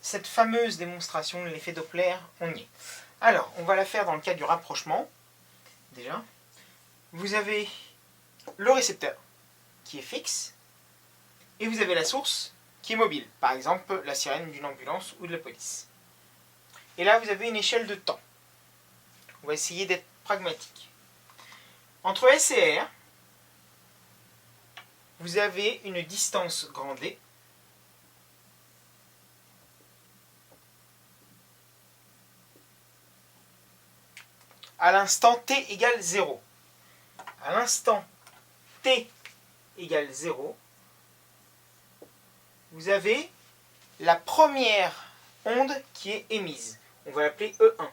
cette fameuse démonstration de l'effet Doppler, on y est. Alors, on va la faire dans le cas du rapprochement. Déjà, vous avez le récepteur qui est fixe et vous avez la source qui est mobile. Par exemple, la sirène d'une ambulance ou de la police. Et là, vous avez une échelle de temps. On va essayer d'être pragmatique. Entre S et R, vous avez une distance grand D à l'instant t égale 0. À l'instant t égale 0, vous avez la première onde qui est émise. On va l'appeler E1.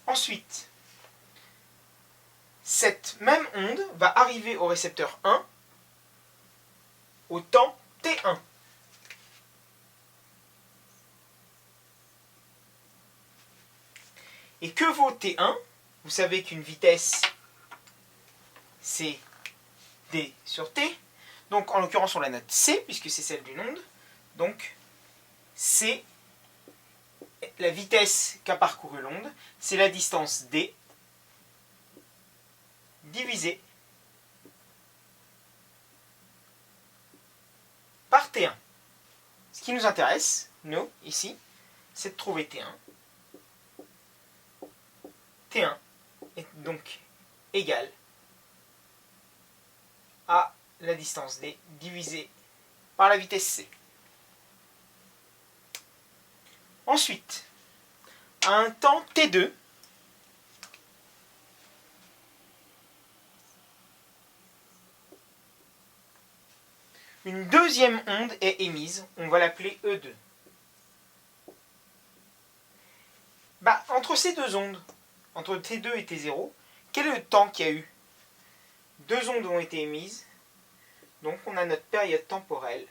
Ensuite, cette même onde va arriver au récepteur 1 au temps T1. Et que vaut T1? Vous savez qu'une vitesse, c'est D sur T. Donc, en l'occurrence, on la note C, puisque c'est celle d'une onde. Donc, c'est la vitesse qu'a parcouru l'onde. C'est la distance D divisée par T1. Ce qui nous intéresse, nous, ici, c'est de trouver T1. T1 est donc égal à la distance D divisée par la vitesse C. Ensuite, à un temps T2, une deuxième onde est émise, on va l'appeler E2. Entre ces deux ondes, entre T2 et T0, quel est le temps qu'il y a eu? Deux ondes ont été émises, donc on a notre période temporelle,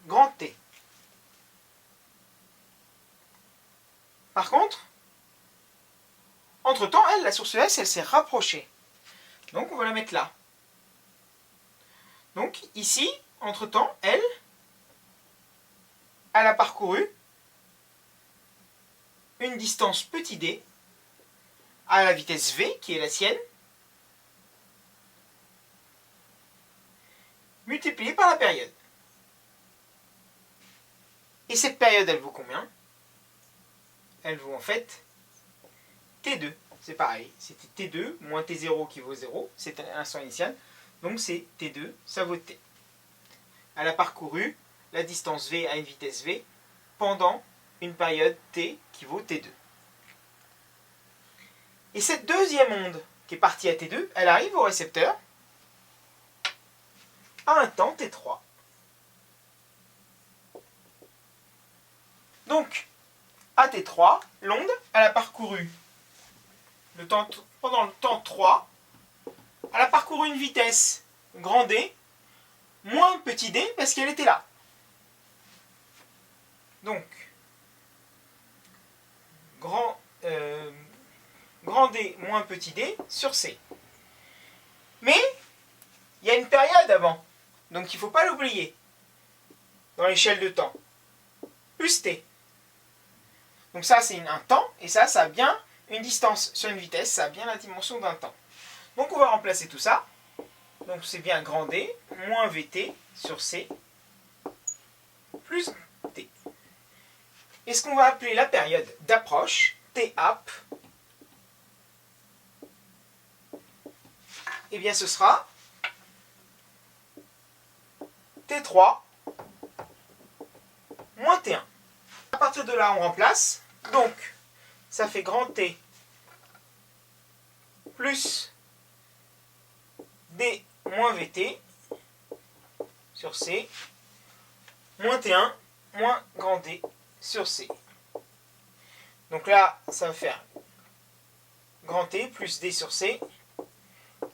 grand T. Par contre, entre-temps, la source S, elle s'est rapprochée. Donc on va la mettre là. Donc ici, entre-temps, elle a parcouru une distance petit d à la vitesse v, qui est la sienne, multipliée par la période. Et cette période, elle vaut combien? Elle vaut en fait T2. C'est pareil, c'était T2 moins T0 qui vaut 0, c'est l'instant initial. Donc c'est T2, ça vaut T. Elle a parcouru la distance V à une vitesse V pendant une période T qui vaut T2. Et cette deuxième onde qui est partie à T2, elle arrive au récepteur à un temps T3. Donc, à T3, l'onde, elle a parcouru pendant le temps 3, elle a parcouru une vitesse grand D moins petit d parce qu'elle était là. Donc, grand D moins petit d sur C. Mais, il y a une période avant, donc il ne faut pas l'oublier dans l'échelle de temps. Plus T. Donc ça, c'est un temps, et ça a bien une distance sur une vitesse, ça a bien la dimension d'un temps. Donc on va remplacer tout ça. Donc c'est bien grand D moins VT sur C plus T. Et ce qu'on va appeler la période d'approche, T-ap, eh bien ce sera T3 moins T1. À partir de là, on remplace. Donc, ça fait grand T plus D moins VT sur C moins T1 moins grand D sur C. Donc là, ça va faire grand T plus D sur C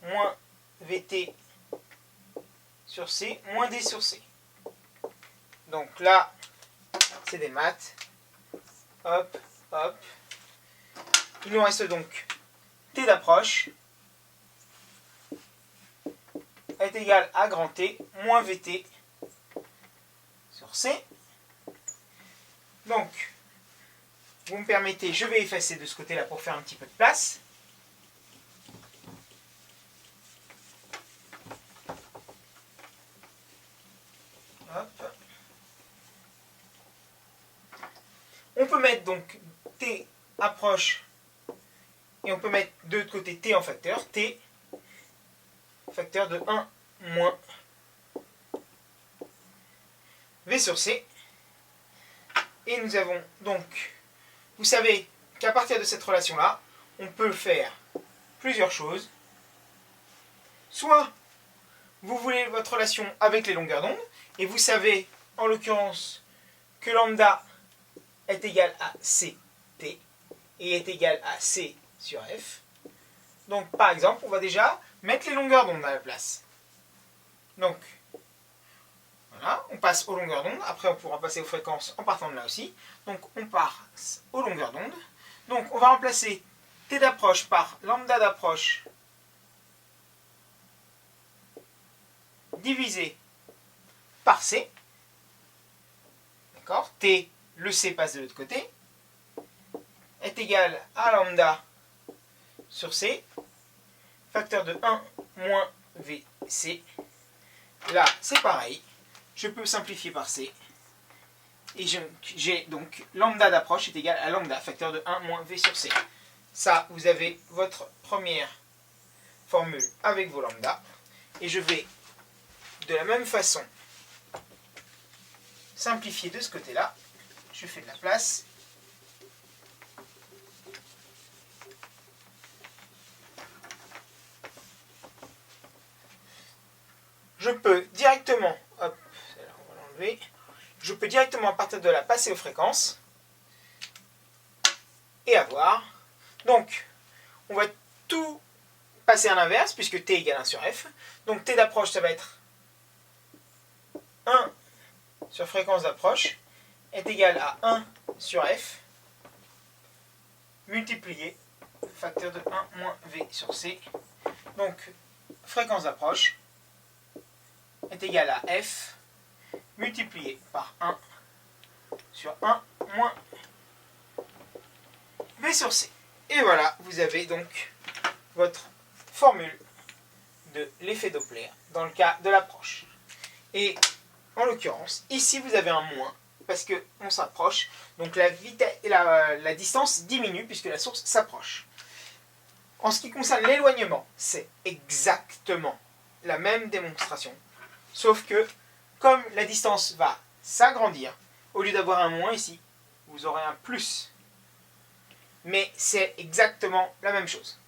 moins VT sur C moins D sur C. Donc là, c'est des maths. Hop, hop. Il nous reste donc T d'approche est égal à grand T moins VT sur C. Donc, vous me permettez, je vais effacer de ce côté-là pour faire un petit peu de place. Hop. On peut mettre donc T approche et on peut mettre de l'autre côté T en facteur. T facteur de 1 moins V sur C. Et nous avons donc, vous savez qu'à partir de cette relation-là, on peut faire plusieurs choses. Soit vous voulez votre relation avec les longueurs d'onde, et vous savez en l'occurrence que lambda est égal à CT et est égal à C sur F. Donc par exemple, on va déjà mettre les longueurs d'onde à la place. Donc, voilà, on passe aux longueurs d'onde. Après, on pourra passer aux fréquences en partant de là aussi. Donc, on passe aux longueurs d'onde. Donc, on va remplacer T d'approche par lambda d'approche divisé par C. D'accord ? T, le C passe de l'autre côté, est égal à lambda sur C, facteur de 1 moins VC. Là, c'est pareil. Je peux simplifier par C. Et j'ai donc lambda d'approche est égal à lambda, facteur de 1 moins V sur C. Ça, vous avez votre première formule avec vos lambda. Et je vais, de la même façon, simplifier de ce côté-là. Je fais de la place. Je peux directement, hop, on va l'enlever. Je peux directement à partir de là passer aux fréquences et avoir. Donc, on va tout passer à l'inverse puisque T égale 1 sur F. Donc T d'approche, ça va être 1 sur fréquence d'approche est égal à 1 sur F multiplié facteur de 1 moins V sur C. Donc, fréquence d'approche est égal à F multiplié par 1 sur 1 moins V sur C. Et voilà, vous avez donc votre formule de l'effet Doppler dans le cas de l'approche. Et en l'occurrence, ici vous avez un moins parce qu'on s'approche, donc la distance diminue puisque la source s'approche. En ce qui concerne l'éloignement, c'est exactement la même démonstration, sauf que comme la distance va s'agrandir, au lieu d'avoir un moins ici, vous aurez un plus. Mais c'est exactement la même chose.